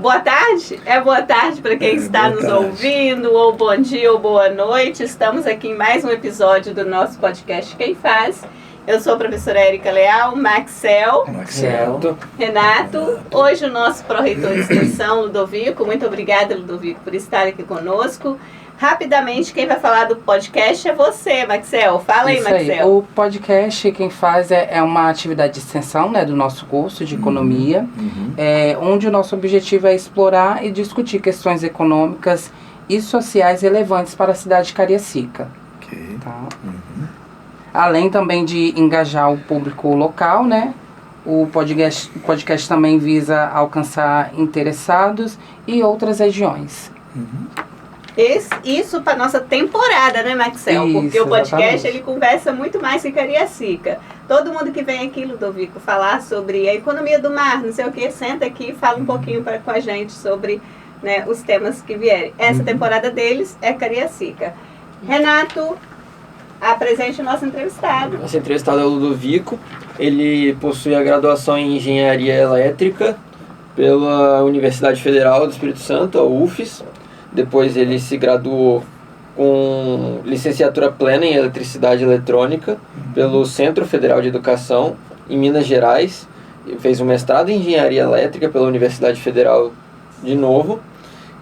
Boa tarde, boa tarde para quem está nos ouvindo, ou bom dia ou boa noite. Estamos aqui em mais um episódio do nosso podcast Quem Faz. Eu sou a professora Érica Leal, Maxel, Renato. Hoje o nosso pró-reitor de extensão, Ludovico. Muito obrigada, Ludovico, por estar aqui conosco. Rapidamente, quem vai falar do podcast é você, Maxel. Fala aí, Maxel. O podcast, quem faz é uma atividade de extensão, né, do nosso curso de economia, onde o nosso objetivo é explorar e discutir questões econômicas e sociais relevantes para a cidade de Cariacica. Ok. Tá? Além também de engajar o público local, né? O podcast também visa alcançar interessados e outras regiões. Isso para nossa temporada, né, Maxel? Isso, porque o podcast exatamente. ele conversa muito mais que Cariacica. Todo mundo que vem aqui, Ludovico, falar sobre a economia do mar, não sei o que, senta aqui e fala um pouquinho com a gente sobre, né, os temas que vierem. Essa temporada deles é Cariacica. Renato, apresente o nosso entrevistado. Nosso entrevistado é o Ludovico. Ele possui a graduação em Engenharia Elétrica pela Universidade Federal do Espírito Santo, a UFES. Depois ele se graduou com licenciatura plena em Eletricidade Eletrônica pelo Centro Federal de Educação, em Minas Gerais. Ele fez um mestrado em Engenharia Elétrica pela Universidade Federal de novo.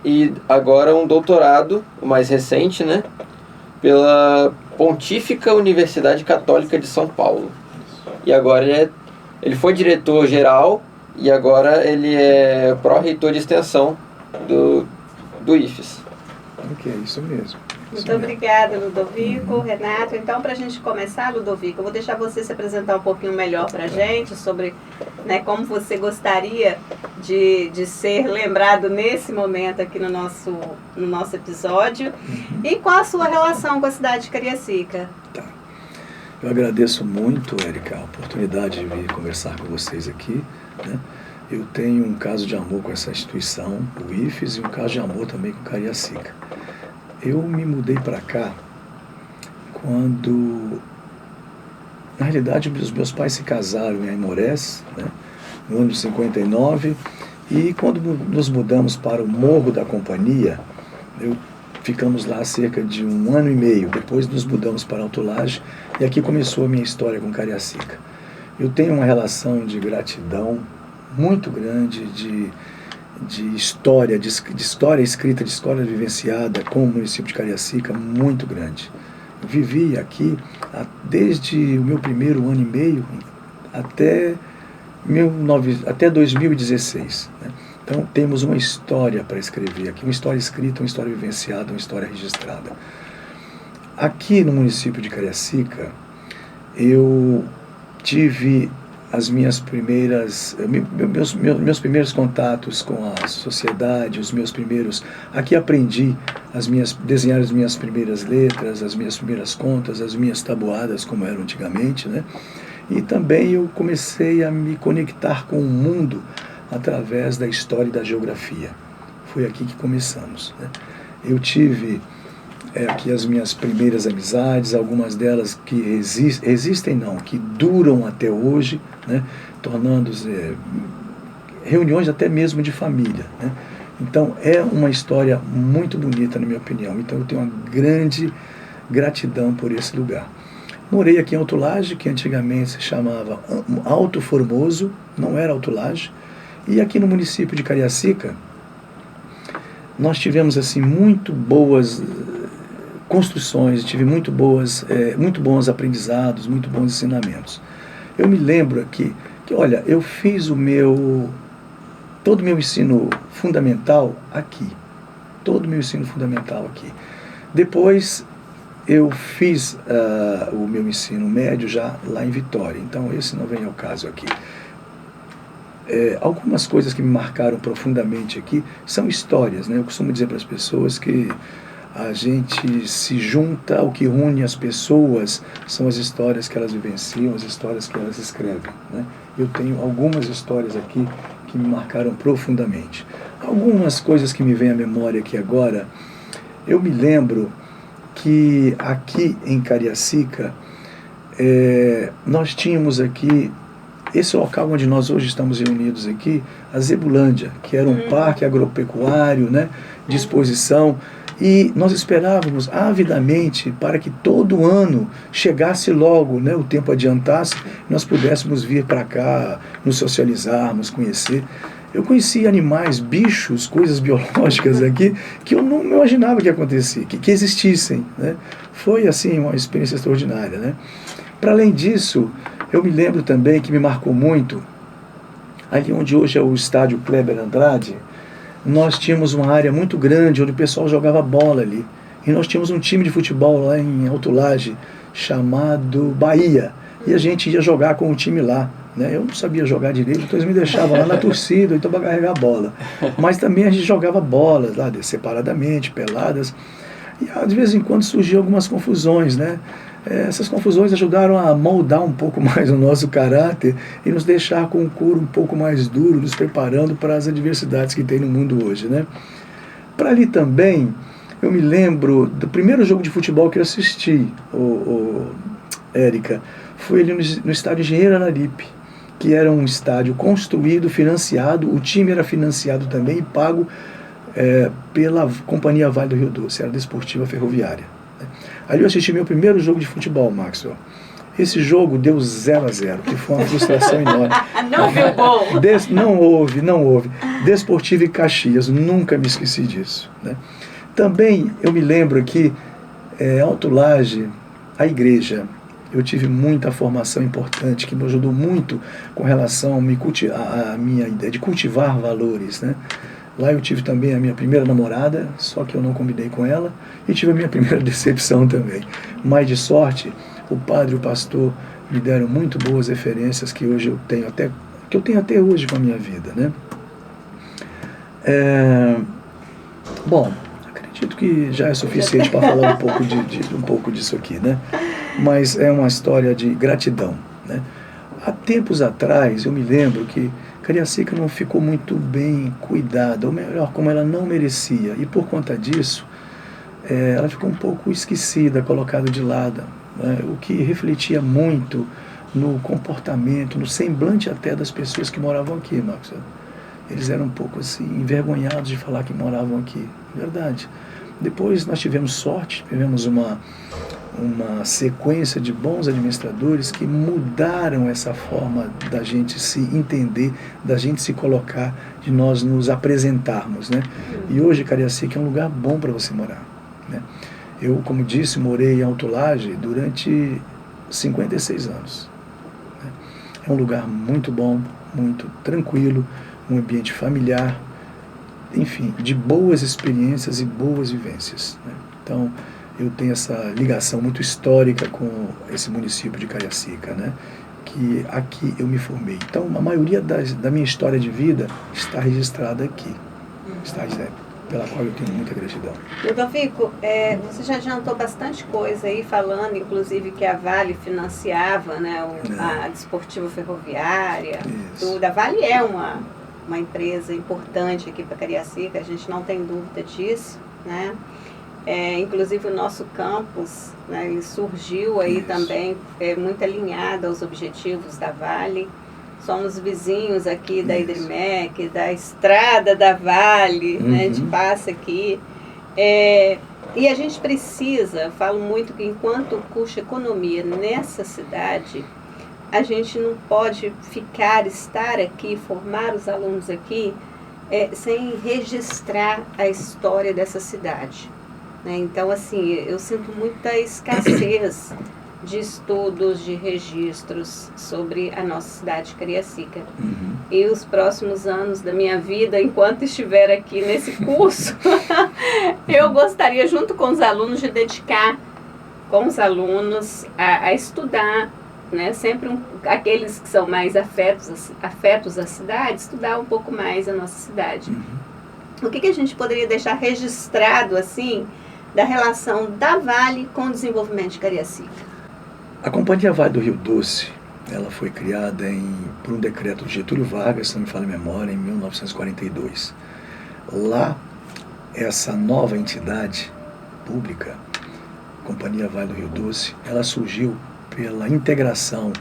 E agora um doutorado, o mais recente, né, pela Pontífica Universidade Católica de São Paulo. E agora ele foi diretor-geral e agora ele é pró-reitor de extensão do IFES. Ok, isso mesmo. Muito obrigada, Ludovico, Renato. Então, para a gente começar, Ludovico, eu vou deixar você se apresentar um pouquinho melhor para a gente sobre, né, como você gostaria de ser lembrado nesse momento aqui no nosso episódio e qual a sua relação com a cidade de Cariacica. Tá. Eu agradeço muito, Érica, a oportunidade de vir conversar com vocês aqui, né? Eu tenho um caso de amor com essa instituição, o IFES, e um caso de amor também com Cariacica. Eu me mudei para cá quando, na realidade, os meus pais se casaram em Aimorés, né, no ano de 59, e quando nos mudamos para o Morro da Companhia, ficamos lá cerca de 1 ano e meio, depois nos mudamos para Alto Laje, e aqui começou a minha história com Cariacica. Eu tenho uma relação de gratidão muito grande, de história, de história escrita, de história vivenciada com o município de Cariacica, muito grande. Eu vivi aqui desde o meu primeiro ano e meio até 2016. Né? Então temos uma história para escrever aqui, uma história escrita, uma história vivenciada, uma história registrada. Aqui no município de Cariacica, eu tive as minhas primeiras, meus primeiros contatos com a sociedade, aqui aprendi desenhar as minhas primeiras letras, as minhas primeiras contas, as minhas tabuadas, como eram antigamente, né? E também eu comecei a me conectar com o mundo através da história e da geografia. Foi aqui que começamos, né? Eu tive aqui as minhas primeiras amizades, algumas delas que que duram até hoje, né, tornando-se reuniões até mesmo de família, né? Então é uma história muito bonita, na minha opinião. Então eu tenho uma grande gratidão por esse lugar. Morei aqui em Alto Laje, que antigamente se chamava Alto Formoso, não era Alto Laje, e aqui no município de Cariacica nós tivemos assim muito boas construções, tive muito bons aprendizados, muito bons ensinamentos. Eu me lembro aqui que, olha, eu fiz todo o meu ensino fundamental aqui. Depois eu fiz o meu ensino médio já lá em Vitória, então esse não vem ao caso aqui. Algumas coisas que me marcaram profundamente aqui são histórias, né? Eu costumo dizer para as pessoas que a gente se junta, o que une as pessoas são as histórias que elas vivenciam, as histórias que elas escrevem, né? Eu tenho algumas histórias aqui que me marcaram profundamente. Algumas coisas que me vêm à memória aqui agora, eu me lembro que aqui em Cariacica, nós tínhamos aqui esse local onde nós hoje estamos reunidos aqui, a Zebulândia, que era um parque agropecuário, né, de exposição, e nós esperávamos avidamente para que todo ano chegasse logo, né, o tempo adiantasse, nós pudéssemos vir para cá, nos socializarmos, conhecer. Eu conheci animais, bichos, coisas biológicas aqui que eu não imaginava que acontecia, que existissem, né? Foi assim uma experiência extraordinária, né? Para além disso, eu me lembro também que me marcou muito, ali onde hoje é o estádio Kleber Andrade, nós tínhamos uma área muito grande onde o pessoal jogava bola ali. E nós tínhamos um time de futebol lá em Alto Lage chamado Bahia. E a gente ia jogar com o time lá, né? Eu não sabia jogar direito, então eles me deixavam lá na torcida, então para carregar a bola. Mas também a gente jogava bola lá separadamente, peladas. E de vez em quando surgiam algumas confusões, né? Essas confusões ajudaram a moldar um pouco mais o nosso caráter e nos deixar com um couro um pouco mais duro, nos preparando para as adversidades que tem no mundo hoje, né? Para ali também, eu me lembro do primeiro jogo de futebol que eu assisti, Érica, foi ali no estádio Engenheiro Araripe, que era um estádio construído, financiado, o time era financiado também e pago pela Companhia Vale do Rio Doce, era a Desportiva Ferroviária. Ali eu assisti meu primeiro jogo de futebol, Maxwell. Esse jogo deu 0-0, que foi uma frustração enorme. Não viu gol? Não houve. Desportiva e Caxias, nunca me esqueci disso, né? Também eu me lembro que Alto Lage, a igreja, eu tive muita formação importante que me ajudou muito com relação a minha ideia de cultivar valores, né? Lá eu tive também a minha primeira namorada, só que eu não combinei com ela, e tive a minha primeira decepção também. Mas de sorte, o padre e o pastor me deram muito boas referências que hoje eu tenho até hoje com a minha vida, né? Bom, acredito que já é suficiente para falar um pouco disso aqui, né? Mas é uma história de gratidão, né? Há tempos atrás, eu me lembro que Cariacica não ficou muito bem cuidada, ou melhor, como ela não merecia. E por conta disso, ela ficou um pouco esquecida, colocada de lado, né? O que refletia muito no comportamento, no semblante até das pessoas que moravam aqui, Marcos. Eles eram um pouco assim, envergonhados de falar que moravam aqui. Verdade. Depois nós tivemos sorte, tivemos uma sequência de bons administradores que mudaram essa forma da gente se entender, da gente se colocar, de nós nos apresentarmos, né? E hoje Cariacica é um lugar bom para você morar, né? Eu, como disse, morei em Alto Lage durante 56 anos, né? É um lugar muito bom, muito tranquilo, um ambiente familiar, enfim, de boas experiências e boas vivências, né? Então, eu tenho essa ligação muito histórica com esse município de Cariacica, né? Que aqui eu me formei. Então, a maioria da minha história de vida está registrada aqui, pela qual eu tenho muita gratidão. Ludovico, você já adiantou bastante coisa aí, falando, inclusive, que a Vale financiava, né, a Desportiva Ferroviária, tudo. A Vale é uma empresa importante aqui para Cariacica, a gente não tem dúvida disso, né? Inclusive o nosso campus, né, ele surgiu aí também muito alinhado aos objetivos da Vale. Somos vizinhos aqui da Idrimec, da estrada da Vale, né, de passa aqui. E a gente precisa, falo muito que enquanto curso economia nessa cidade, a gente não pode estar aqui, formar os alunos aqui, sem registrar a história dessa cidade. Então, assim, eu sinto muita escassez de estudos, de registros sobre a nossa cidade de Cariacica. E os próximos anos da minha vida, enquanto estiver aqui nesse curso, eu gostaria, junto com os alunos, de dedicar com os alunos a estudar, né? Sempre aqueles que são mais afetos à cidade, estudar um pouco mais a nossa cidade. O que a gente poderia deixar registrado, assim, da relação da Vale com o desenvolvimento de Cariacica? A Companhia Vale do Rio Doce, ela foi criada por um decreto de Getúlio Vargas, se não me falha a memória, em 1942. Lá, essa nova entidade pública, Companhia Vale do Rio Doce, ela surgiu pela integração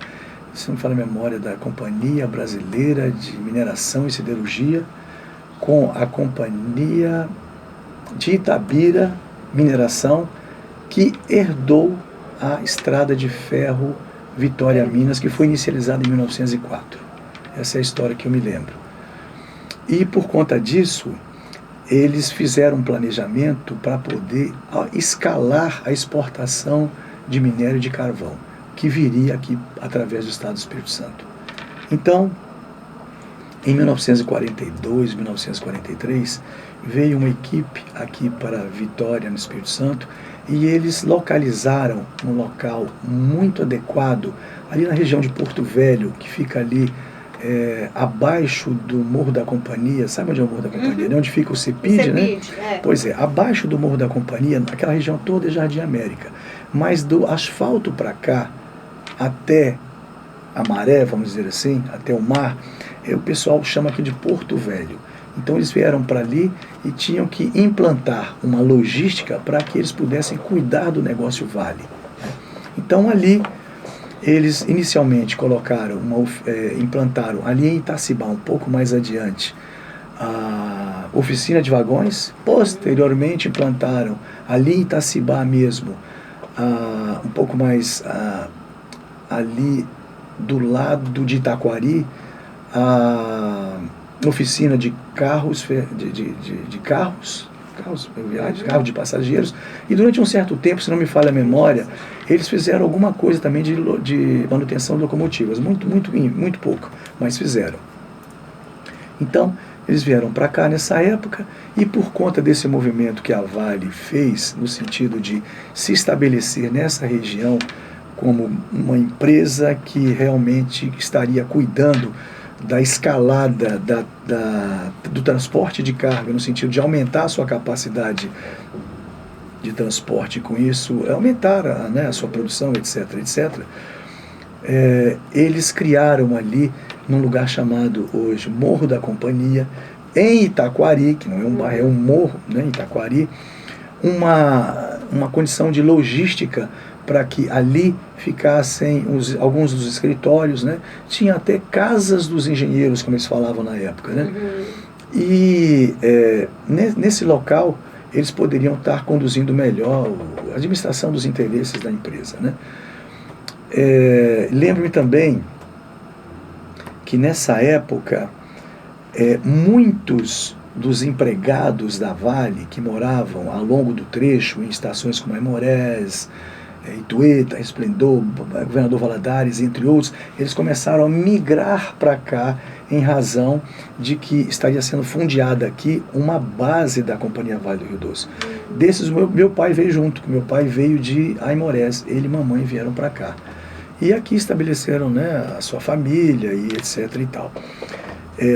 se não me falha a memória, da Companhia Brasileira de Mineração e Siderurgia com a Companhia de Itabira Mineração, que herdou a Estrada de Ferro Vitória Minas, que foi inicializada em 1904. Essa é a história que eu me lembro. E por conta disso, eles fizeram um planejamento para poder escalar a exportação de minério de carvão, que viria aqui através do Estado do Espírito Santo. Então, em 1942, 1943, veio uma equipe aqui para Vitória, no Espírito Santo, e eles localizaram um local muito adequado, ali na região de Porto Velho, que fica ali abaixo do Morro da Companhia. Sabe onde é o Morro da Companhia? Onde fica o CEPID, né? Pois é, abaixo do Morro da Companhia, aquela região toda é Jardim América. Mas do asfalto para cá, até a maré, vamos dizer assim, até o mar, o pessoal chama aqui de Porto Velho. Então eles vieram para ali e tinham que implantar uma logística para que eles pudessem cuidar do negócio Vale. Então ali eles inicialmente implantaram ali em Itacibá, um pouco mais adiante, a oficina de vagões. Posteriormente implantaram ali em Itacibá mesmo, um pouco mais ali do lado de Itaquari, a oficina de carros, carros de passageiros. E durante um certo tempo, se não me falha a memória, eles fizeram alguma coisa também de manutenção de locomotivas, muito pouco, mas fizeram. Então, eles vieram para cá nessa época, e por conta desse movimento que a Vale fez, no sentido de se estabelecer nessa região como uma empresa que realmente estaria cuidando da escalada do transporte de carga, no sentido de aumentar a sua capacidade de transporte, com isso aumentar a sua produção, etc. Eles criaram ali, num lugar chamado hoje Morro da Companhia, em Itaquari, que não é um bairro, é um morro, né, em Itaquari, uma condição de logística para que ali ficassem alguns dos escritórios, né? Tinha até casas dos engenheiros, como eles falavam na época, né? E nesse local eles poderiam estar conduzindo melhor a administração dos interesses da empresa, né? Lembro-me também que nessa época muitos dos empregados da Vale que moravam ao longo do trecho em estações como Aimorés, Itueta, Esplendor, Governador Valadares, entre outros, eles começaram a migrar para cá em razão de que estaria sendo fundeada aqui uma base da Companhia Vale do Rio Doce. Desses, meu pai veio junto, meu pai veio de Aimorés, ele e mamãe vieram para cá. E aqui estabeleceram, né, a sua família e etc e tal.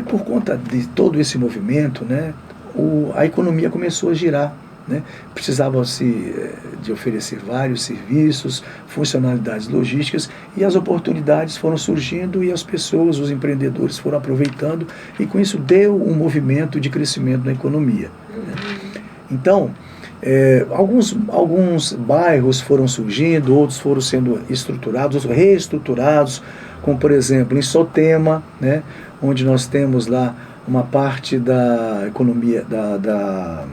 Por conta de todo esse movimento, né, a economia começou a girar. Né? Precisava-se de oferecer vários serviços, funcionalidades logísticas, e as oportunidades foram surgindo e as pessoas, os empreendedores foram aproveitando, e com isso deu um movimento de crescimento na economia. Né? Então, alguns bairros foram surgindo, outros foram sendo estruturados, reestruturados, como por exemplo em Sotema, né? Onde nós temos lá uma parte da economia da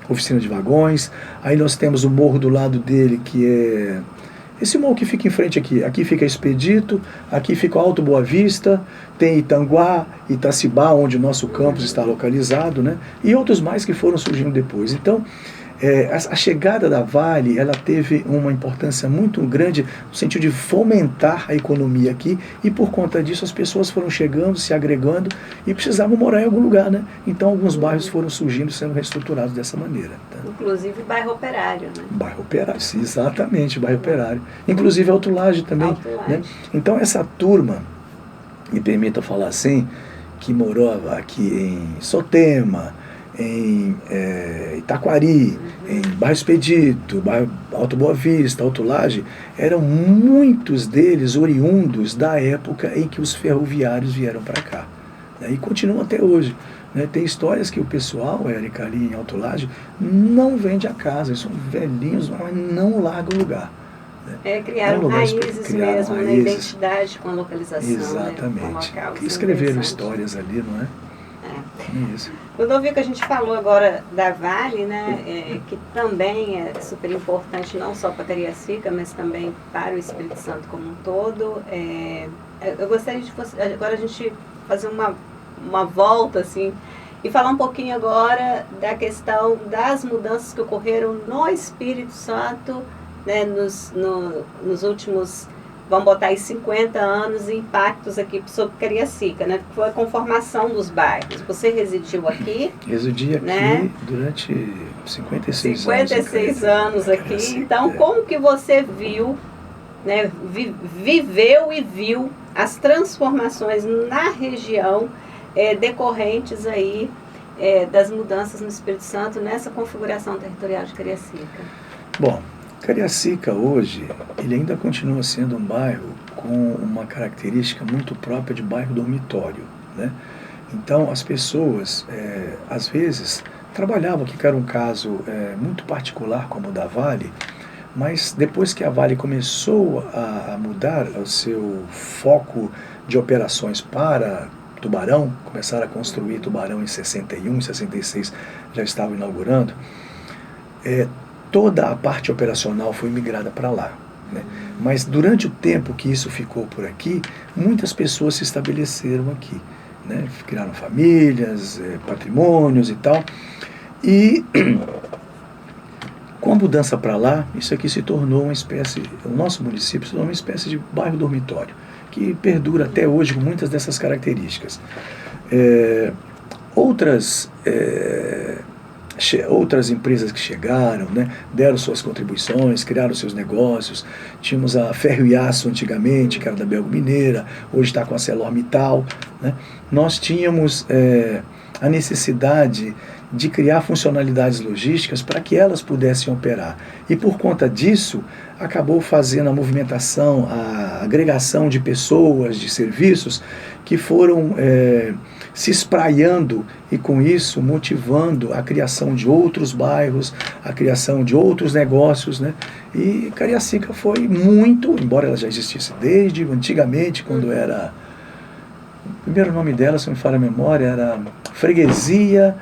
oficina de vagões. Aí nós temos o morro do lado dele, que é esse morro que fica em frente aqui. Aqui fica Expedito, aqui fica o Alto Boa Vista, tem Itanguá, Itacibá, onde o nosso campus está localizado, né? E outros mais que foram surgindo depois. Então, a chegada da Vale, ela teve uma importância muito grande no sentido de fomentar a economia aqui, e por conta disso as pessoas foram chegando, se agregando e precisavam morar em algum lugar, né? Então alguns bairros foram surgindo, sendo reestruturados dessa maneira. Tá? Inclusive bairro Operário, né? Bairro Operário, sim, exatamente, bairro Operário. Inclusive Alto Laje também. Alto Laje. Né? Então essa turma, me permita falar assim, que morou aqui em Sotema, em Itaquari, em Bairro Expedito, Bairro Alto Boa Vista, Alto Laje, eram muitos deles oriundos da época em que os ferroviários vieram para cá, né? E continuam até hoje. Né? Tem histórias que o pessoal, Érica, ali em Alto Laje, não vende a casa, eles são velhinhos, mas não largam o lugar. Né? Criaram raízes mesmo, na identidade com a localização. Exatamente. Né? Com local, escreveram histórias ali, não é? Isso. Ludovico, a gente falou agora da Vale, né, que também é super importante não só para Cariacica, mas também para o Espírito Santo como um todo. Eu gostaria de agora a gente fazer uma volta assim e falar um pouquinho agora da questão das mudanças que ocorreram no Espírito Santo, né, nos últimos, vamos botar aí 50 anos, e impactos aqui sobre Cariacica, né? Foi a conformação dos bairros. Você residiu aqui? Residi aqui, né, durante 56 anos aqui. Cariacica, então, como que você viu, né, viveu e viu as transformações na região decorrentes aí das mudanças no Espírito Santo nessa configuração territorial de Cariacica? Bom, Cariacica hoje, ele ainda continua sendo um bairro com uma característica muito própria de bairro dormitório, né? Então as pessoas, às vezes, trabalhavam aqui, que era um caso muito particular como o da Vale, mas depois que a Vale começou a mudar o seu foco de operações para Tubarão, começaram a construir Tubarão em 61, 66, já estavam inaugurando, toda a parte operacional foi migrada para lá, né? Mas durante o tempo que isso ficou por aqui, muitas pessoas se estabeleceram aqui, né? Criaram famílias, patrimônios e tal. E com a mudança para lá, isso aqui se tornou uma espécie, o nosso município se tornou uma espécie de bairro dormitório, que perdura até hoje com muitas dessas características. Outras empresas que chegaram, né, deram suas contribuições, criaram seus negócios. Tínhamos a Ferro e Aço antigamente, que era da Belgo Mineira, hoje está com a ArcelorMittal, né? Nós tínhamos a necessidade de criar funcionalidades logísticas para que elas pudessem operar. E por conta disso, acabou fazendo a movimentação, a agregação de pessoas, de serviços, que foram se espraiando e com isso motivando a criação de outros bairros, a criação de outros negócios, né? E Cariacica foi muito, embora ela já existisse desde antigamente, quando era, o primeiro nome dela, se não me falha a memória, era Freguesia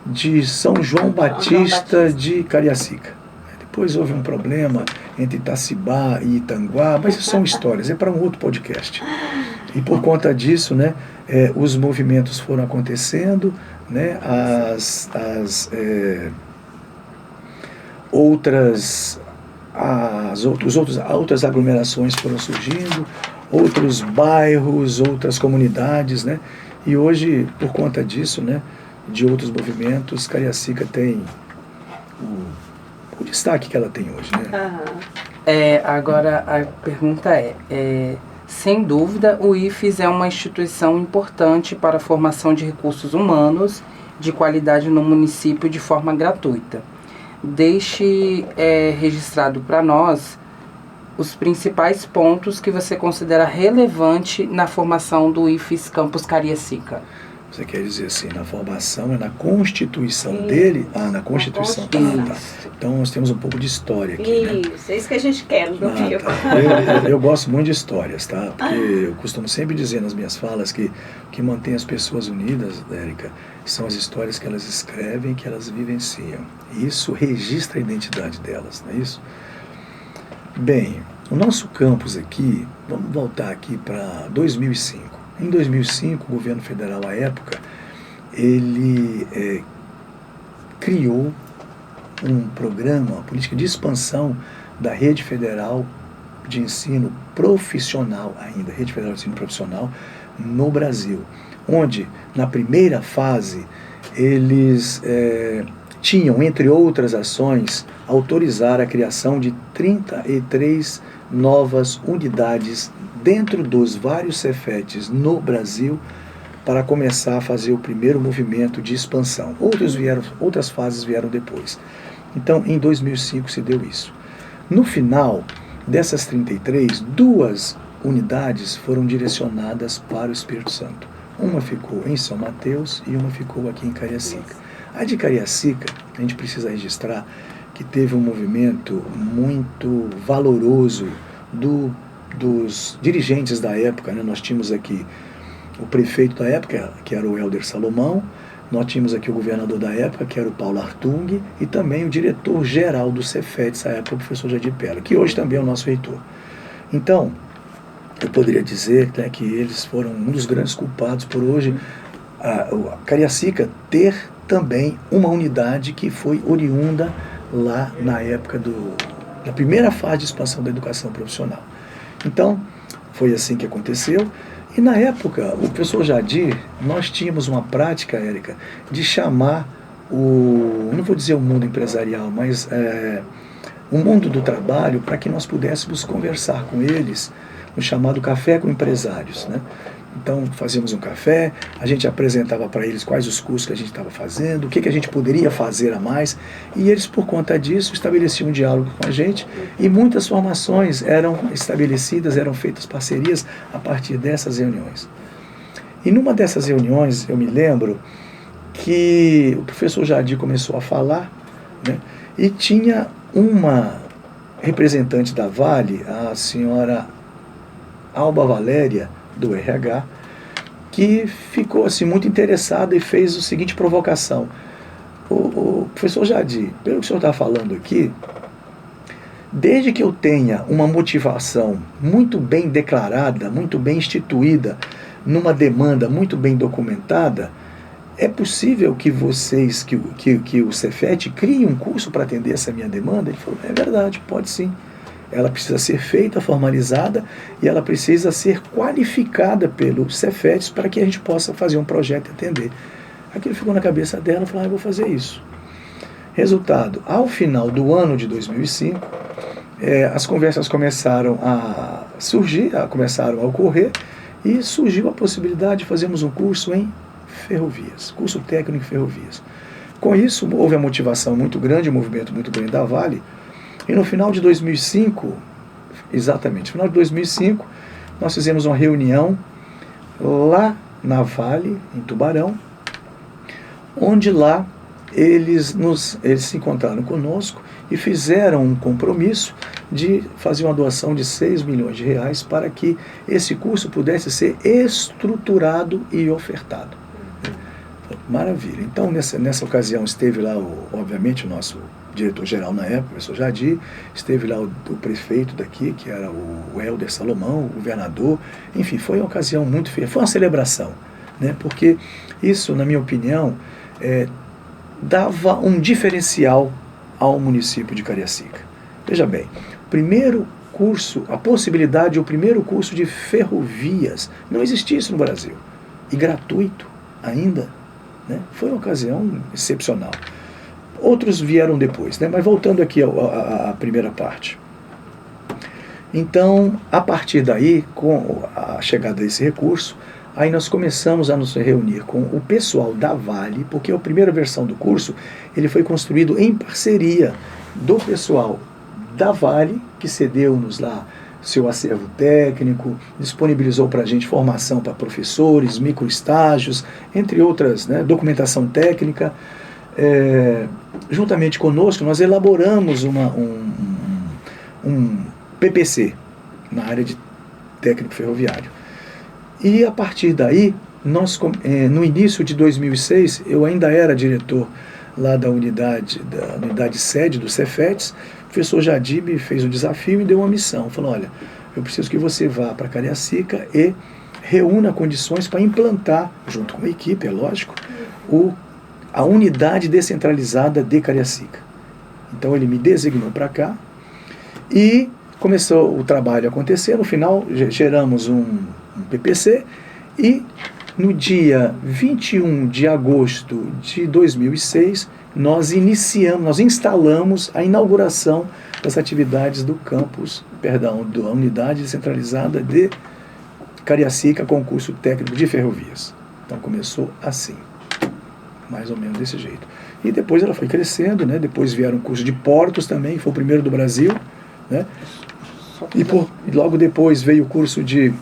de São João Batista de Cariacica. Depois houve um problema entre Itacibá e Itanguá, mas isso são histórias, é para um outro podcast. E por conta disso, né, os movimentos foram acontecendo, né, outras aglomerações foram surgindo, outros bairros, outras comunidades, né, e hoje, por conta disso, né, de outros movimentos, Cariacica tem o destaque que ela tem hoje, né? Agora a pergunta sem dúvida, o IFES é uma instituição importante para a formação de recursos humanos de qualidade no município de forma gratuita. Deixe registrado para nós os principais pontos que você considera relevante na formação do IFES Campus Cariacica. Você quer dizer assim, na formação, na constituição dele? Na Constituição. Tá. Então nós temos um pouco de história aqui. Isso, é isso que a gente quer, Ludovico. Eu gosto muito de histórias, tá? Porque eu costumo sempre dizer nas minhas falas que o que mantém as pessoas unidas, Érica, são as histórias que elas escrevem, que elas vivenciam. E isso registra a identidade delas, não é isso? Bem, o nosso campus aqui, vamos voltar aqui para 2005. Em 2005, o governo federal, à época, ele criou um programa, uma política de expansão da rede federal de ensino profissional ainda, rede federal de ensino profissional no Brasil, onde, na primeira fase, eles tinham, entre outras ações, autorizar a criação de 33 novas unidades dentro dos vários Cefetes no Brasil, para começar a fazer o primeiro movimento de expansão. Outras fases vieram depois. Então, em 2005 se deu isso. No final dessas 33, 2 unidades foram direcionadas para o Espírito Santo. Uma ficou em São Mateus e uma ficou aqui em Cariacica. A de Cariacica, a gente precisa registrar que teve um movimento muito valoroso dos dirigentes da época, né? Nós tínhamos aqui o prefeito da época, que era o Helder Salomão, nós tínhamos aqui o governador da época, que era o Paulo Artung, e também o diretor-geral do Cefetes, à época, o professor Jadir Pella, que hoje também é o nosso reitor. Então, eu poderia dizer, né, que eles foram um dos grandes culpados por hoje a Cariacica ter também uma unidade que foi oriunda lá na época da primeira fase de expansão da educação profissional. Então, foi assim que aconteceu. E na época, o professor Jadir, nós tínhamos uma prática, Érica, de chamar não vou dizer o mundo empresarial, mas o mundo do trabalho, para que nós pudéssemos conversar com eles no chamado Café com Empresários, né? Então, fazíamos um café, a gente apresentava para eles quais os cursos que a gente estava fazendo, o que a gente poderia fazer a mais, e eles, por conta disso, estabeleciam um diálogo com a gente, e muitas formações eram estabelecidas, eram feitas parcerias a partir dessas reuniões. E numa dessas reuniões, eu me lembro que o professor Jadir começou a falar, né, e tinha uma representante da Vale, a senhora Alba Valéria, do RH, que ficou assim, muito interessada e fez a seguinte provocação. O professor Jadir, pelo que o senhor está falando aqui, desde que eu tenha uma motivação muito bem declarada, muito bem instituída, numa demanda muito bem documentada, é possível que vocês, que o Cefet crie um curso para atender essa minha demanda? Ele falou, é verdade, pode sim. Ela precisa ser feita, formalizada, e ela precisa ser qualificada pelo Cefetes para que a gente possa fazer um projeto e atender. Aquilo ficou na cabeça dela, falou, eu vou fazer isso. Resultado, ao final do ano de 2005, as conversas começaram a surgir, começaram a ocorrer, e surgiu a possibilidade de fazermos um curso em ferrovias, curso técnico em ferrovias. Com isso, houve a motivação muito grande, um movimento muito grande da Vale. E no final de 2005, exatamente, no final de 2005, nós fizemos uma reunião lá na Vale, em Tubarão, onde lá eles se encontraram conosco e fizeram um compromisso de fazer uma doação de 6 milhões de reais para que esse curso pudesse ser estruturado e ofertado. Maravilha. Então, nessa ocasião, esteve lá, obviamente, o nosso diretor-geral na época, o professor Jadir, esteve lá o prefeito daqui, que era o Helder Salomão, o governador, enfim, foi uma ocasião muito feia, foi uma celebração, né? Porque isso, na minha opinião, dava um diferencial ao município de Cariacica. Veja bem, primeiro curso, a possibilidade, o primeiro curso de ferrovias, não existia isso no Brasil, e gratuito ainda, né? Foi uma ocasião excepcional. Outros vieram depois, né? Mas voltando aqui à primeira parte. Então, a partir daí, com a chegada desse recurso, aí nós começamos a nos reunir com o pessoal da Vale, porque a primeira versão do curso ele foi construído em parceria do pessoal da Vale, que cedeu-nos lá seu acervo técnico, disponibilizou para a gente formação para professores, microestágios, entre outras, né, documentação técnica. Juntamente conosco, nós elaboramos um PPC na área de técnico ferroviário. E a partir daí, no início de 2006, eu ainda era diretor lá da unidade sede do Cefetes. O professor Jadir me fez um desafio e me deu uma missão. Falou, olha, eu preciso que você vá para Cariacica e reúna condições para implantar, junto com a equipe, é lógico, a unidade descentralizada de Cariacica. Então ele me designou para cá e começou o trabalho a acontecer. No final, geramos um PPC e no dia 21 de agosto de 2006, nós instalamos a inauguração das atividades do campus, da unidade descentralizada de Cariacica, concurso técnico de ferrovias. Então começou assim, mais ou menos desse jeito. E depois ela foi crescendo, né? Depois vieram o curso de portos também, foi o primeiro do Brasil, né? E logo depois veio o curso de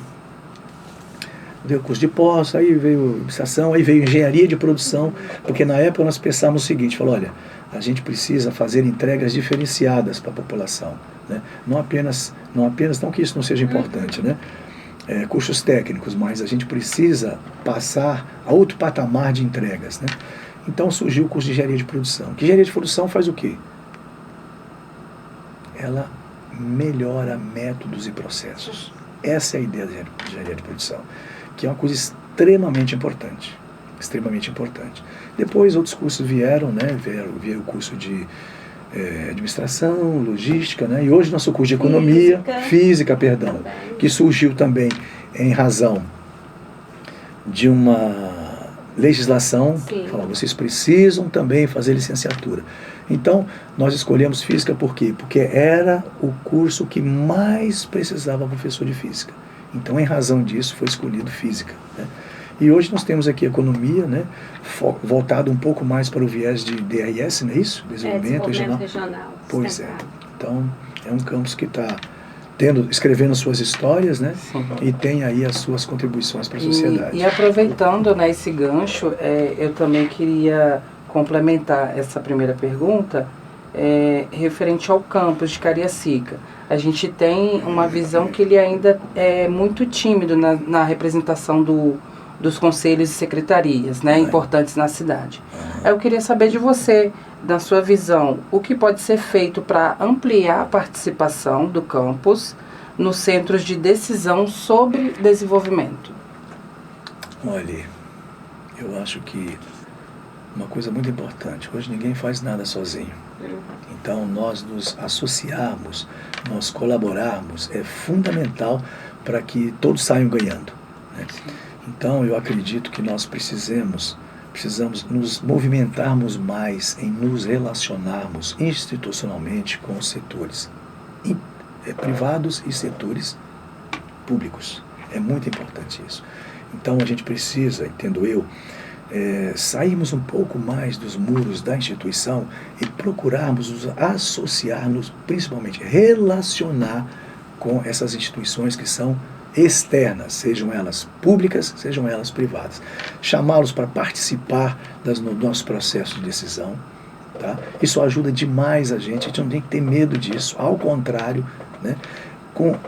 aí veio estação, aí veio engenharia de produção, porque na época nós pensávamos o seguinte, falou, olha, a gente precisa fazer entregas diferenciadas para a população, né? Não que isso não seja importante, né? Cursos técnicos, mas a gente precisa passar a outro patamar de entregas, né? Então surgiu o curso de engenharia de produção. Que engenharia de produção faz o quê? Ela melhora métodos e processos. Essa é a ideia de engenharia de produção, que é uma coisa extremamente importante. Extremamente importante. Depois outros cursos vieram, né? Veio o curso de administração, logística, né? E hoje nosso curso de economia, física, que surgiu também em razão de uma legislação, fala, vocês precisam também fazer licenciatura. Então, nós escolhemos física por quê? Porque era o curso que mais precisava professor de física. Então, em razão disso, foi escolhido física, né? E hoje nós temos aqui economia, né, voltado um pouco mais para o viés de DRS, não é isso? Desenvolvimento regional. Pois é. Então, é um campus que está escrevendo suas histórias, né? Sim. E tem aí as suas contribuições para a sociedade. E aproveitando, né, esse gancho, eu também queria complementar essa primeira pergunta referente ao campus de Cariacica. A gente tem uma visão que ele ainda é muito tímido na representação dos conselhos e secretarias, né, importantes na cidade. Eu queria saber de você, na sua visão, o que pode ser feito para ampliar a participação do campus nos centros de decisão sobre desenvolvimento. Olha, eu acho que uma coisa muito importante, hoje ninguém faz nada sozinho. Então, nós nos associarmos, nós colaborarmos, é fundamental para que todos saiam ganhando, né? Então, eu acredito que nós precisamos nos movimentarmos mais em nos relacionarmos institucionalmente com os setores privados e setores públicos. É muito importante isso. Então, a gente precisa, entendo eu, sairmos um pouco mais dos muros da instituição e procurarmos nos associar-nos, principalmente relacionar com essas instituições que são externas, sejam elas públicas, sejam elas privadas. Chamá-los para participar do nosso processo de decisão. Tá? Isso ajuda demais a gente não tem que ter medo disso, ao contrário, né?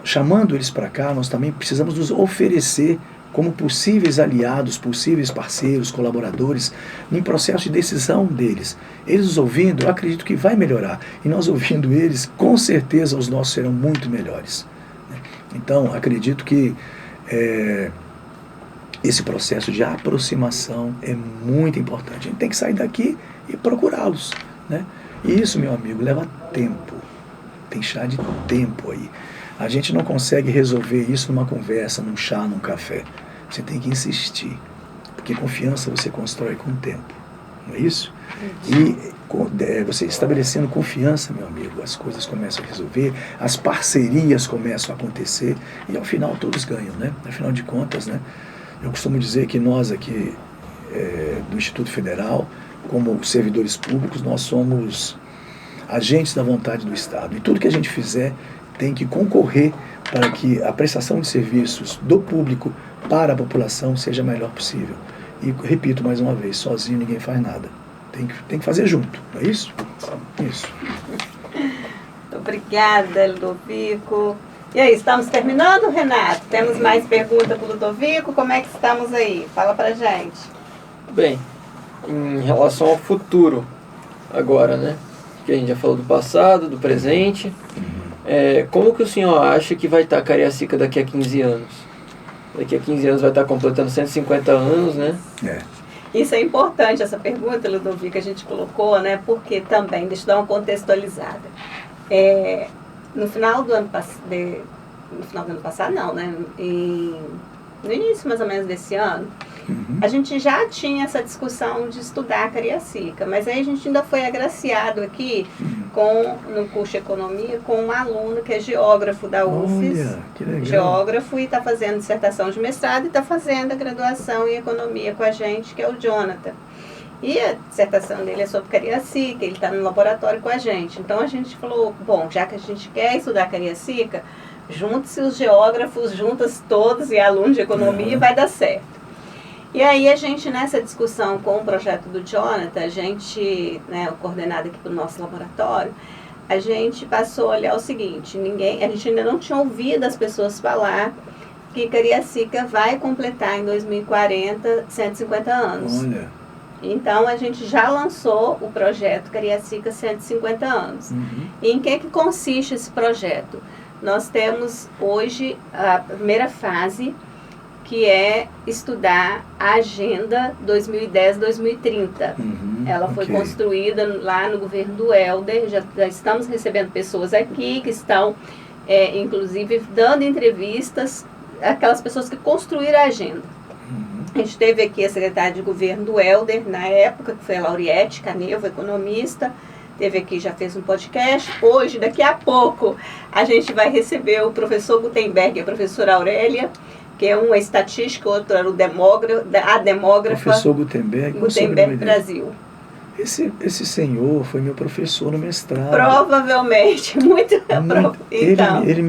Chamando eles para cá, nós também precisamos nos oferecer como possíveis aliados, possíveis parceiros, colaboradores, em processo de decisão deles. Eles nos ouvindo, eu acredito que vai melhorar. E nós ouvindo eles, com certeza os nossos serão muito melhores. Então, acredito que esse processo de aproximação é muito importante. A gente tem que sair daqui e procurá-los, né? E isso, meu amigo, leva tempo. Tem chá de tempo aí. A gente não consegue resolver isso numa conversa, num chá, num café. Você tem que insistir. Porque confiança você constrói com o tempo. Não é isso? E você estabelecendo confiança, meu amigo, as coisas começam a resolver, as parcerias começam a acontecer e ao final todos ganham, né? Afinal de contas, né? Eu costumo dizer que nós aqui do Instituto Federal, como servidores públicos, nós somos agentes da vontade do Estado. E tudo que a gente fizer tem que concorrer para que a prestação de serviços do público para a população seja a melhor possível. E repito mais uma vez, sozinho ninguém faz nada. Tem que fazer junto, não é isso? Isso. Obrigada, Ludovico. E aí, estamos terminando, Renato? Temos mais perguntas para o Ludovico? Como é que estamos aí? Fala pra gente. Bem, em relação ao futuro, agora, né? Que a gente já falou do passado, do presente. Como que o senhor acha que vai estar Cariacica daqui a 15 anos? Daqui a 15 anos vai estar completando 150 anos, né? Isso é importante, essa pergunta, Ludovico, que a gente colocou, né? Porque também, deixa eu dar uma contextualizada. No final do ano passado, não, né? No início, mais ou menos, desse ano, a gente já tinha essa discussão de estudar Cariacica, mas aí a gente ainda foi agraciado aqui no curso de economia com um aluno que é geógrafo da UFES. Olha, que legal. Geógrafo, e está fazendo dissertação de mestrado e está fazendo a graduação em economia com a gente, que é o Jonathan. E a dissertação dele é sobre Cariacica, ele está no laboratório com a gente. Então a gente falou, bom, já que a gente quer estudar Cariacica, junte-se os geógrafos, juntas todos e alunos de economia, vai dar certo. E aí a gente, nessa discussão com o projeto do Jonathan, a gente, né, coordenado aqui pelo nosso laboratório, a gente passou a olhar o seguinte, a gente ainda não tinha ouvido as pessoas falar que Cariacica vai completar em 2040 150 anos. Olha. Então a gente já lançou o projeto Cariacica 150 anos. E em que consiste esse projeto? Nós temos hoje a primeira fase, que é estudar a Agenda 2010-2030. Ela foi construída lá no governo do Helder, já estamos recebendo pessoas aqui que estão, inclusive, dando entrevistas, aquelas pessoas que construíram a agenda. A gente teve aqui a secretária de governo do Helder, na época, que foi a Lauriette Canevo, economista, teve aqui, já fez um podcast. Hoje, daqui a pouco, a gente vai receber o professor Gutenberg e a professora Aurélia, que é uma estatística, outra era a demógrafa. Professor Gutenberg Brasil. Esse senhor foi meu professor no mestrado. Provavelmente, muito. Então. Ele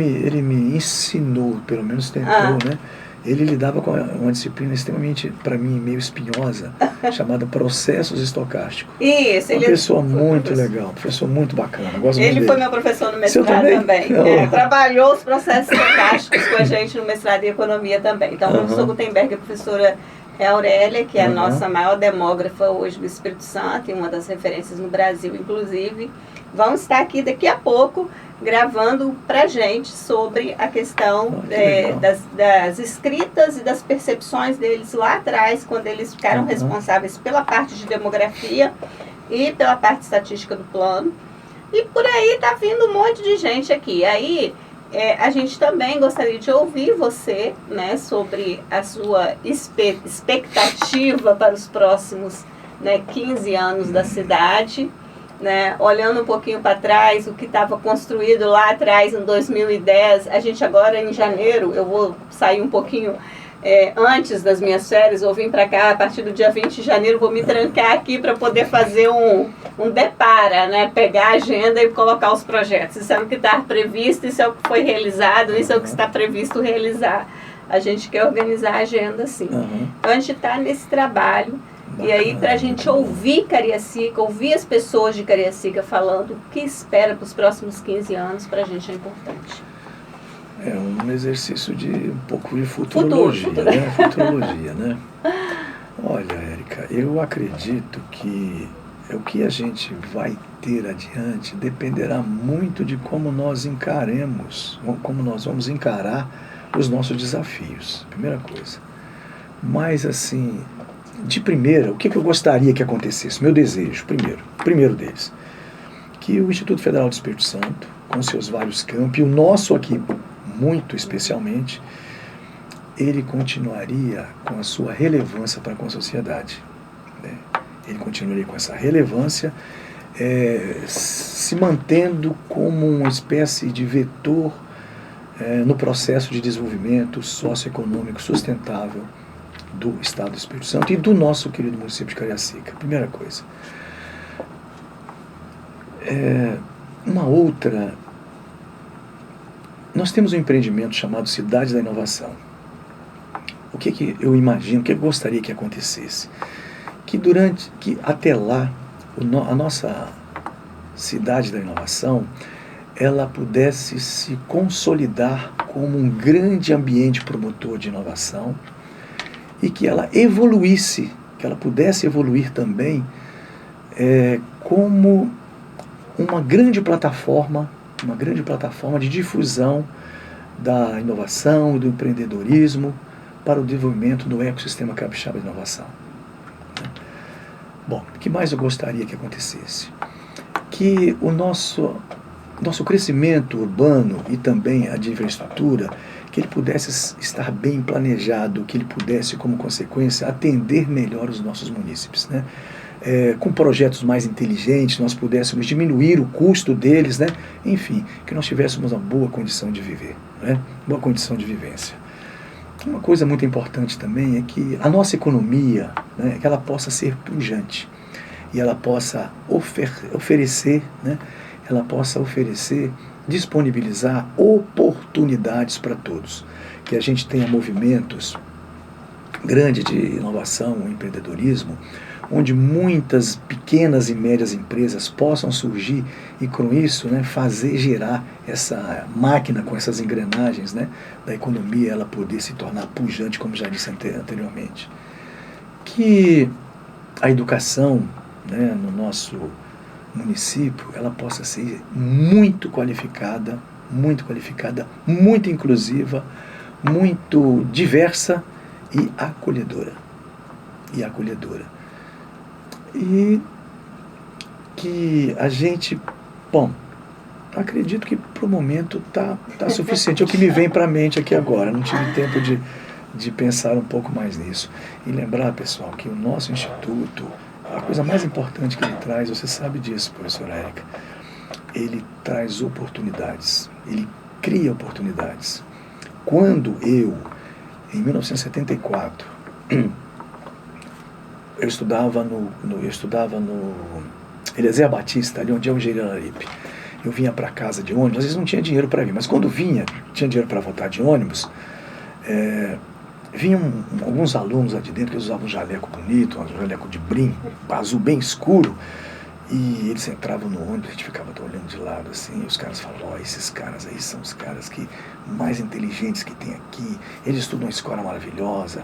me ensinou, pelo menos tentou, né? Ele lidava com uma disciplina extremamente, para mim, meio espinhosa, chamada Processos Estocásticos. Isso. Uma pessoa muito legal, professor muito bacana. Gosto muito dele. Foi meu professor no mestrado também. Trabalhou os processos estocásticos com a gente no mestrado em economia também. Então, o professor Gutenberg e a professora Aurélia, que é a nossa maior demógrafa hoje do Espírito Santo, e uma das referências no Brasil, inclusive, vão estar aqui daqui a pouco gravando pra gente sobre a questão das escritas e das percepções deles lá atrás, quando eles ficaram responsáveis pela parte de demografia e pela parte estatística do plano. E por aí tá vindo um monte de gente aqui. Aí a gente também gostaria de ouvir você, né, sobre a sua expectativa para os próximos, né, 15 anos da cidade. Né, olhando um pouquinho para trás, o que estava construído lá atrás, em 2010, a gente agora em janeiro, eu vou sair um pouquinho antes das minhas férias, vou vir para cá a partir do dia 20 de janeiro, vou me trancar aqui para poder fazer um depara, né, pegar a agenda e colocar os projetos. Isso é o que está previsto, isso é o que foi realizado, isso é o que está previsto realizar. A gente quer organizar a agenda assim. Então a gente está nesse trabalho. E aí, para a gente ouvir Cariacica, ouvir as pessoas de Cariacica falando o que espera para os próximos 15 anos, para a gente é importante. É um exercício de um pouco de futurologia, né? Futurologia, né? Olha, Érica, eu acredito que o que a gente vai ter adiante dependerá muito de como nós encaremos, como nós vamos encarar os nossos desafios, primeira coisa. Mas, assim, de primeira, o que eu gostaria que acontecesse? Meu desejo, primeiro deles, que o Instituto Federal do Espírito Santo, com seus vários campos, e o nosso aqui, muito especialmente, ele continuaria com a sua relevância para com a sociedade. Né? Ele continuaria com essa relevância, se mantendo como uma espécie de vetor no processo de desenvolvimento socioeconômico sustentável do Estado do Espírito Santo e do nosso querido município de Cariacica. Primeira coisa. Uma outra... Nós temos um empreendimento chamado Cidade da Inovação. O que eu imagino, o que eu gostaria que acontecesse? Que até lá, a nossa Cidade da Inovação, ela pudesse se consolidar como um grande ambiente promotor de inovação, e que ela evoluísse, que ela pudesse evoluir também como uma grande plataforma de difusão da inovação, do empreendedorismo para o desenvolvimento do ecossistema capixaba de inovação. Bom, o que mais eu gostaria que acontecesse? Que o nosso crescimento urbano e também a de infraestrutura, que ele pudesse estar bem planejado, que ele pudesse, como consequência, atender melhor os nossos munícipes, né? Com projetos mais inteligentes, nós pudéssemos diminuir o custo deles, né? Enfim, que nós tivéssemos uma boa condição de viver, né? Boa condição de vivência. Uma coisa muito importante também é que a nossa economia, né, que ela possa ser pujante e ela possa oferecer, né? Ela possa oferecer, disponibilizar oportunidades para todos. Que a gente tenha movimentos grande de inovação, empreendedorismo, onde muitas pequenas e médias empresas possam surgir e com isso, né, fazer gerar essa máquina com essas engrenagens, né, da economia, ela poder se tornar pujante, como já disse anteriormente. Que a educação, né, no nosso município, ela possa ser muito qualificada, muito inclusiva, muito diversa e acolhedora. E que a gente, bom, acredito que para o momento tá suficiente. É o que me vem para a mente aqui agora. Não tive tempo de pensar um pouco mais nisso. E lembrar, pessoal, que o nosso instituto, a coisa mais importante que ele traz, você sabe disso, professora Érica, ele traz oportunidades, ele cria oportunidades. Quando eu, em 1974, eu estudava no Eliezer Batista, ali onde é o Engenheiro Araripe. Eu vinha para casa de ônibus, às vezes não tinha dinheiro para vir, mas quando vinha, tinha dinheiro para voltar de ônibus, vinham alguns alunos lá de dentro que usavam um jaleco bonito, um jaleco de brim, azul bem escuro, e eles entravam no ônibus, a gente ficava olhando de lado assim, e os caras falavam, esses caras aí são os caras mais inteligentes que tem aqui, eles estudam uma escola maravilhosa,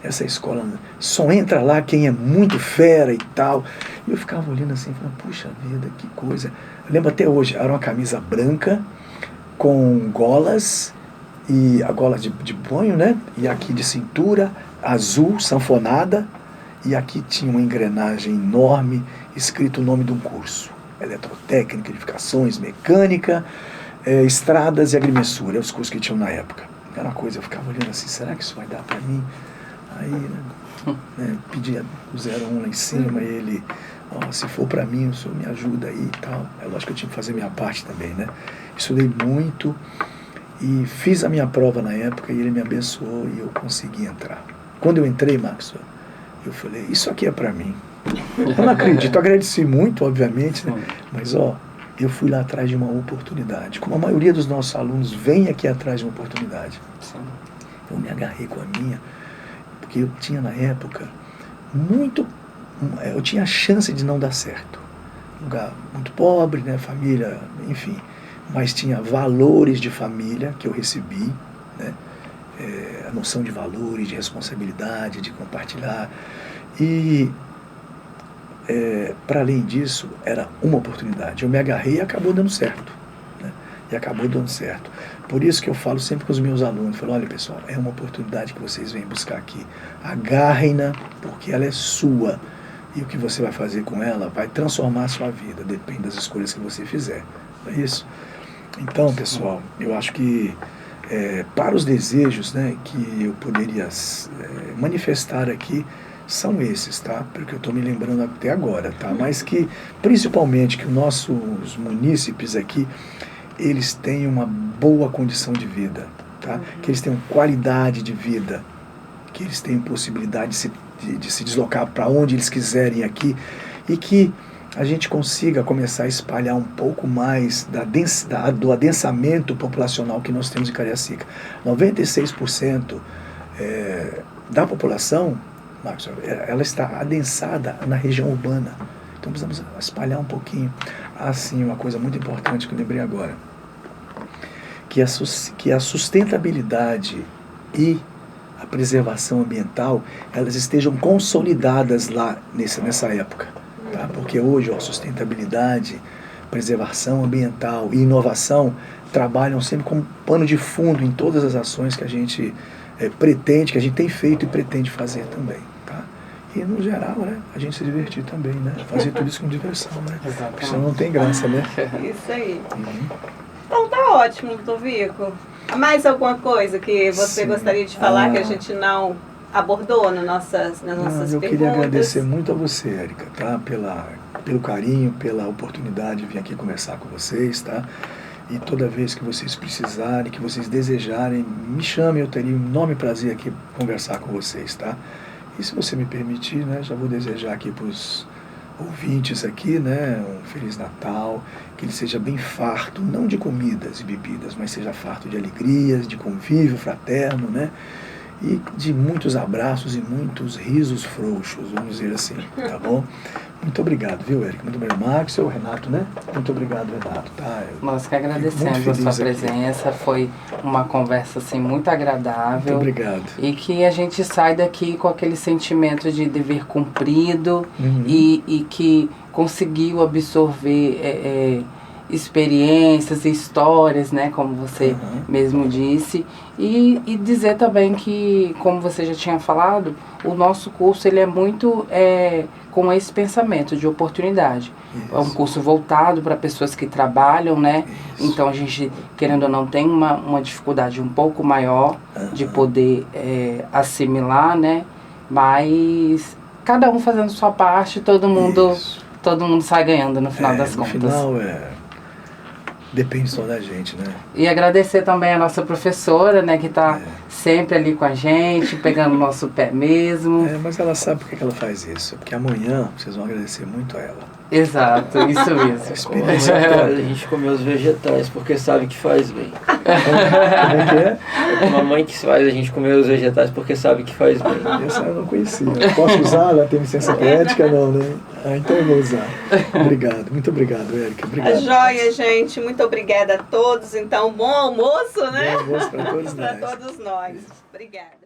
essa escola só entra lá quem é muito fera e tal. E eu ficava olhando assim, falando, puxa vida, que coisa. Eu lembro até hoje, era uma camisa branca com golas, e a gola de banho, né? E aqui de cintura, azul, sanfonada, e aqui tinha uma engrenagem enorme, escrito o nome de um curso. Eletrotécnica, edificações, mecânica, estradas e agrimensura, os cursos que tinham na época. Era uma coisa, eu ficava olhando assim, será que isso vai dar para mim? Aí, né, pedia o 01 lá em cima, e ele, se for para mim, o senhor me ajuda aí e tal. É lógico que eu tinha que fazer minha parte também, né? Estudei muito e fiz a minha prova na época e ele me abençoou e eu consegui entrar. Quando eu entrei, Maxwell, eu falei, isso aqui é para mim. Eu não acredito, agradeci muito, obviamente, né? Mas eu fui lá atrás de uma oportunidade. Como a maioria dos nossos alunos vem aqui atrás de uma oportunidade. Eu me agarrei com a minha, porque eu tinha na época eu tinha a chance de não dar certo. Um lugar muito pobre, né, família, enfim, mas tinha valores de família que eu recebi, né, a noção de valores, de responsabilidade, de compartilhar. E para além disso, era uma oportunidade. Eu me agarrei e acabou dando certo. Né? E acabou dando certo. Por isso que eu falo sempre com os meus alunos, falo, olha pessoal, é uma oportunidade que vocês vêm buscar aqui. Agarrem-na, porque ela é sua. E o que você vai fazer com ela vai transformar a sua vida, depende das escolhas que você fizer. Não é isso? Então, pessoal, eu acho que para os desejos, né, que eu poderia manifestar aqui, são esses, tá? Porque eu estou me lembrando até agora, tá? Mas que, principalmente, que os nossos munícipes aqui, eles tenham uma boa condição de vida, tá? Que eles tenham qualidade de vida, que eles tenham possibilidade de se deslocar para onde eles quiserem aqui, e que a gente consiga começar a espalhar um pouco mais do adensamento populacional que nós temos em Cariacica. 96% da população, Marcos, ela está adensada na região urbana. Então precisamos espalhar um pouquinho. Assim, uma coisa muito importante que eu lembrei agora, que a sustentabilidade e a preservação ambiental, elas estejam consolidadas lá nessa época. Tá? Porque hoje, sustentabilidade, preservação ambiental e inovação trabalham sempre como pano de fundo em todas as ações que a gente pretende, que a gente tem feito e pretende fazer também. Tá? E, no geral, né, a gente se divertir também, né? Fazer tudo isso com diversão, né? Porque senão não tem graça, né? Isso aí. Então tá ótimo, Ludovico. Mais alguma coisa que você gostaria de falar que a gente não abordou nas nossas perguntas? Eu queria agradecer muito a você, Érica, tá? Pelo carinho, pela oportunidade de vir aqui conversar com vocês, tá? E toda vez que vocês precisarem, que vocês desejarem, me chamem, eu teria um enorme prazer aqui conversar com vocês, tá? E se você me permitir, né, já vou desejar aqui para os ouvintes aqui, né, um Feliz Natal, que ele seja bem farto, não de comidas e bebidas, mas seja farto de alegrias, de convívio fraterno, né? e de muitos abraços e muitos risos frouxos, vamos dizer assim, tá bom? Muito obrigado, viu, Érica? Muito obrigado, Max, o Renato, né? Muito obrigado, Renato, tá? Nós que agradecemos a sua presença, foi uma conversa assim muito agradável. Muito obrigado. E que a gente sai daqui com aquele sentimento de dever cumprido e que conseguiu absorver experiências e histórias, né, como você mesmo disse, e dizer também que, como você já tinha falado, o nosso curso ele é muito com esse pensamento de oportunidade. Isso. É um curso voltado para pessoas que trabalham, né? Isso. Então a gente, querendo ou não, tem uma dificuldade um pouco maior de poder assimilar, né? Mas cada um fazendo sua parte, todo mundo sai ganhando no final das contas. No final depende só da gente, né? E agradecer também a nossa professora, né, que está sempre ali com a gente, pegando o nosso pé mesmo. Mas ela sabe por que ela faz isso. Porque amanhã vocês vão agradecer muito a ela. Exato, isso mesmo. A gente comeu os vegetais porque sabe que faz bem. Como é que é? Uma mãe que faz a gente comer os vegetais porque sabe que faz bem. Essa eu não conhecia. Posso usar? Ela tem licença poética? Não, né? Então eu vou usar. Obrigado, muito obrigado, Érica. Obrigado. A joia, gente. Muito obrigada a todos. Então, bom almoço, né? Bom almoço para todos nós. Para todos nós. Obrigada.